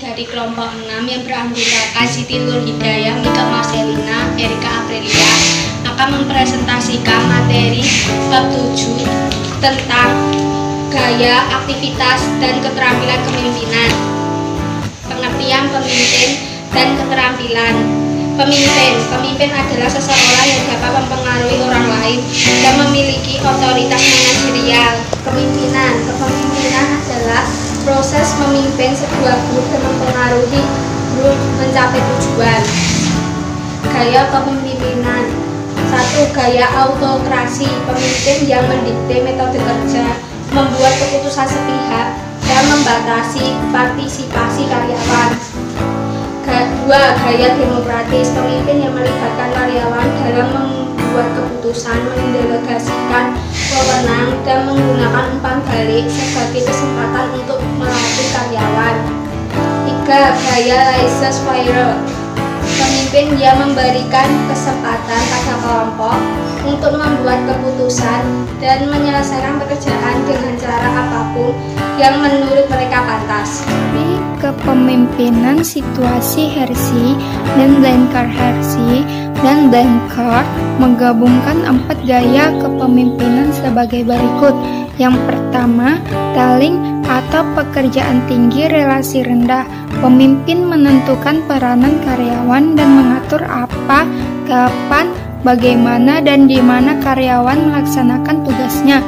dari kelompok 6 yang beranggotakan Siti Nur Hidayah, Mika Marcelina, Erika Aprilia akan mempresentasikan materi bab 7 tentang gaya, aktivitas, dan keterampilan kepemimpinan. Pengertian pemimpin dan keterampilan. Pemimpin adalah seseorang yang dapat mempengaruhi orang lain dan memiliki otoritas manajerial. Kepemimpinan adalah proses memimpin sebuah grup dan mempengaruhi grup mencapai tujuan. Gaya kepemimpinan. 1. Gaya autokrasi. Pemimpin yang mendikte metode kerja, membuat keputusan sepihak, dan membatasi partisipasi karyawan. 2. Gaya demokratis. Pemimpin yang melibatkan karyawan dalam membuat keputusan, mendelegasikan wewenang, dan menggunakan umpan balik sebagai kesempatan untuk melatih karyawan. 3. Gaya laissez-faire. Pemimpin yang memberikan kesempatan pada kelompok untuk membuat keputusan dan menyelesaikan pekerjaan dengan cara apapun yang menurut mereka pantas. Kepemimpinan situasi Hersey dan Blanchard menggabungkan 4 gaya kepemimpinan sebagai berikut. Yang pertama, telling atau pekerjaan tinggi relasi rendah. Pemimpin menentukan peranan karyawan dan mengatur apa, kapan, bagaimana, dan di mana karyawan melaksanakan tugasnya.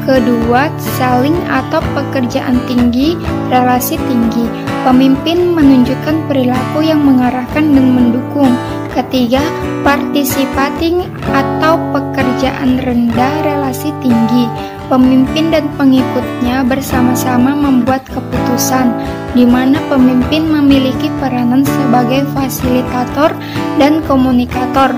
Kedua, selling atau pekerjaan tinggi relasi tinggi. Pemimpin menunjukkan perilaku yang mengarahkan dan mendukung. Ketiga, participating atau pekerjaan rendah relasi tinggi. Pemimpin dan pengikutnya bersama-sama membuat keputusan, di mana pemimpin memiliki peranan sebagai fasilitator dan komunikator.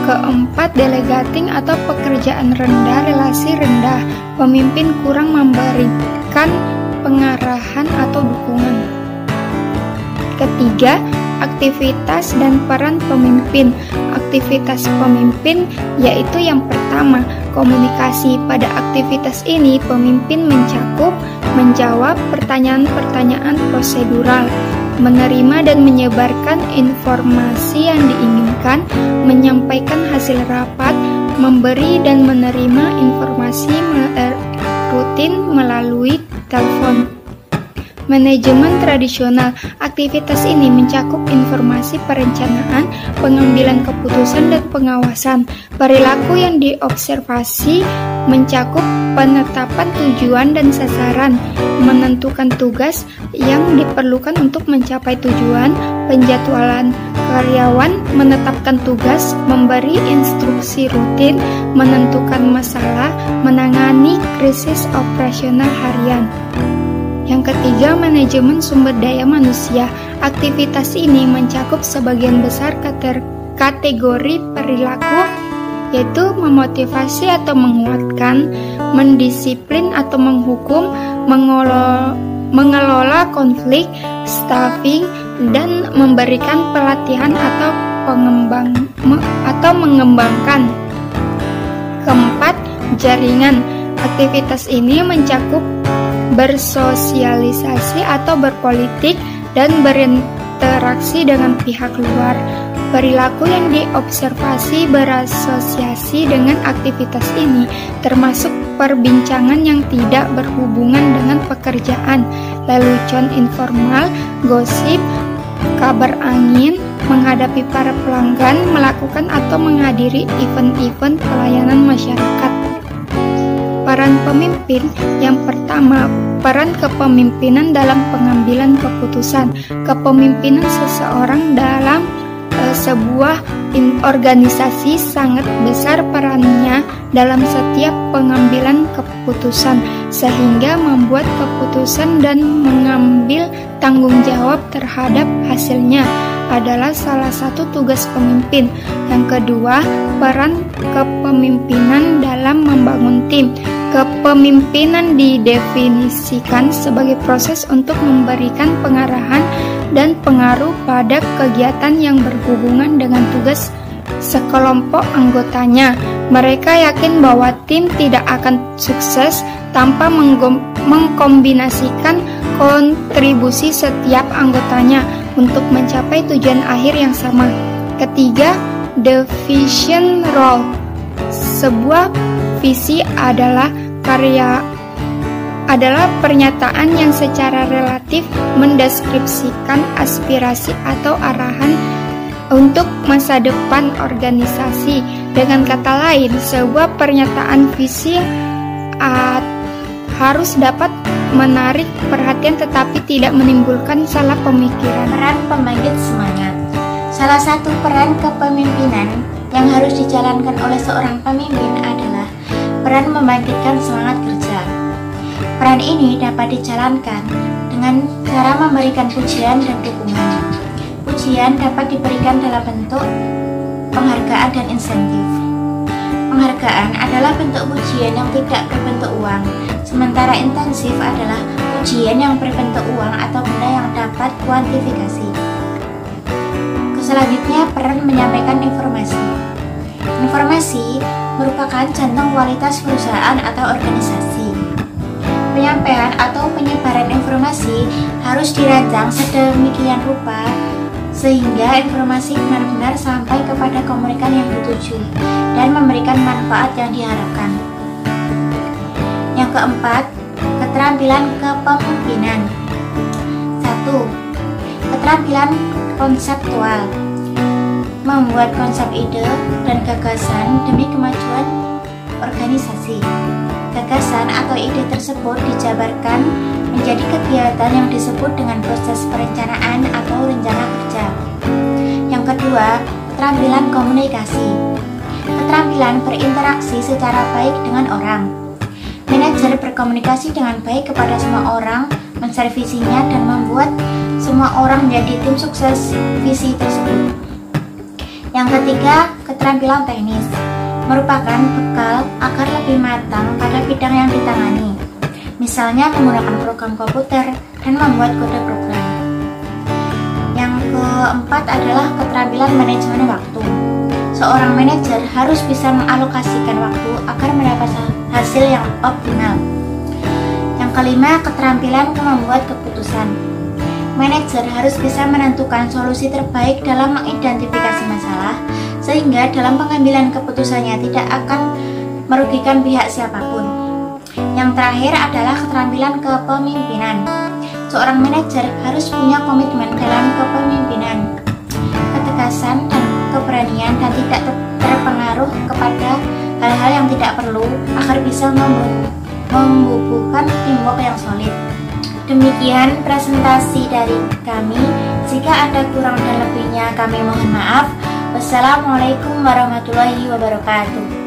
Keempat, delegating atau pekerjaan rendah relasi rendah. Pemimpin kurang memberikan pengarahan atau dukungan. Ketiga, aktivitas dan peran pemimpin. Aktivitas pemimpin yaitu yang pertama, komunikasi. Pada aktivitas ini, pemimpin menjawab pertanyaan-pertanyaan prosedural, menerima dan menyebarkan informasi yang diinginkan, menyampaikan hasil rapat, memberi dan menerima informasi rutin melalui telepon. Manajemen tradisional. Aktivitas ini mencakup informasi perencanaan, pengambilan keputusan, dan pengawasan. Perilaku yang diobservasi mencakup penetapan tujuan dan sasaran, menentukan tugas yang diperlukan untuk mencapai tujuan, penjadwalan karyawan, menetapkan tugas, memberi instruksi rutin, menentukan masalah, menangani krisis operasional harian. Yang ketiga, manajemen sumber daya manusia. Aktivitas ini mencakup sebagian besar kategori perilaku, yaitu memotivasi atau menguatkan, mendisiplin atau menghukum, mengelola konflik, staffing, dan memberikan pelatihan atau mengembangkan. Keempat, jaringan. Aktivitas ini mencakup bersosialisasi atau berpolitik dan berinteraksi dengan pihak luar. Perilaku yang diobservasi berasosiasi dengan aktivitas ini termasuk perbincangan yang tidak berhubungan dengan pekerjaan, lelucon informal, gosip, kabar angin, menghadapi para pelanggan, melakukan atau menghadiri event-event pelayanan masyarakat. Peran pemimpin. Yang pertama, peran kepemimpinan dalam pengambilan keputusan. Kepemimpinan seseorang dalam sebuah organisasi sangat besar perannya dalam setiap pengambilan keputusan, sehingga membuat keputusan dan mengambil tanggung jawab terhadap hasilnya adalah salah satu tugas pemimpin. Yang kedua, peran kepemimpinan dalam membangun tim. Kepemimpinan didefinisikan sebagai proses untuk memberikan pengarahan dan pengaruh pada kegiatan yang berhubungan dengan tugas sekelompok anggotanya. Mereka yakin bahwa tim tidak akan sukses tanpa mengkombinasikan kontribusi setiap anggotanya untuk mencapai tujuan akhir yang sama. Ketiga, the vision role. Sebuah visi adalah pernyataan yang secara relatif mendeskripsikan aspirasi atau arahan untuk masa depan organisasi. Dengan kata lain, sebuah pernyataan visi harus dapat menarik perhatian tetapi tidak menimbulkan salah pemikiran. Peran pembangkit semangat. Salah satu peran kepemimpinan yang harus dijalankan oleh seorang pemimpin adalah peran membangkitkan semangat kerja. Peran ini dapat dijalankan dengan cara memberikan pujian dan dukungan. Pujian dapat diberikan dalam bentuk penghargaan dan insentif. Penghargaan adalah bentuk pujian yang tidak berbentuk uang, sementara intensif adalah pujian yang berbentuk uang atau benda yang dapat kuantifikasi. Selanjutnya, peran menyampaikan informasi. Informasi merupakan jantung kualitas perusahaan atau organisasi. Penyampaian atau penyebaran informasi harus dirancang sedemikian rupa sehingga informasi benar-benar sampai kepada komunikan yang dituju dan memberikan manfaat yang diharapkan. Yang keempat, keterampilan kepemimpinan. 1. Keterampilan konseptual. Membuat konsep ide dan gagasan demi kemajuan organisasi. Gagasan atau ide tersebut dijabarkan menjadi kegiatan yang disebut dengan proses perencanaan atau rencana kerja. Yang kedua, keterampilan komunikasi. Keterampilan berinteraksi secara baik dengan orang. Manajer berkomunikasi dengan baik kepada semua orang, men-share visinya dan membuat semua orang menjadi tim sukses visi tersebut. Yang ketiga, keterampilan teknis. Merupakan bekal agar lebih matang pada bidang yang ditangani. Misalnya menggunakan program komputer dan membuat kode program. Yang keempat adalah keterampilan manajemen waktu. Seorang manajer harus bisa mengalokasikan waktu agar mendapat hasil yang optimal. Yang kelima, keterampilan membuat keputusan. Manajer harus bisa menentukan solusi terbaik dalam mengidentifikasi masalah, sehingga dalam pengambilan keputusannya tidak akan merugikan pihak siapapun. Yang terakhir adalah keterampilan kepemimpinan. Seorang manajer harus punya komitmen dalam kepemimpinan, ketegasan dan keberanian, dan tidak terpengaruh kepada hal-hal yang tidak perlu agar bisa membubuhkan teamwork yang solid. Demikian presentasi dari kami. Jika ada kurang dan lebihnya kami mohon maaf. Wassalamualaikum warahmatullahi wabarakatuh.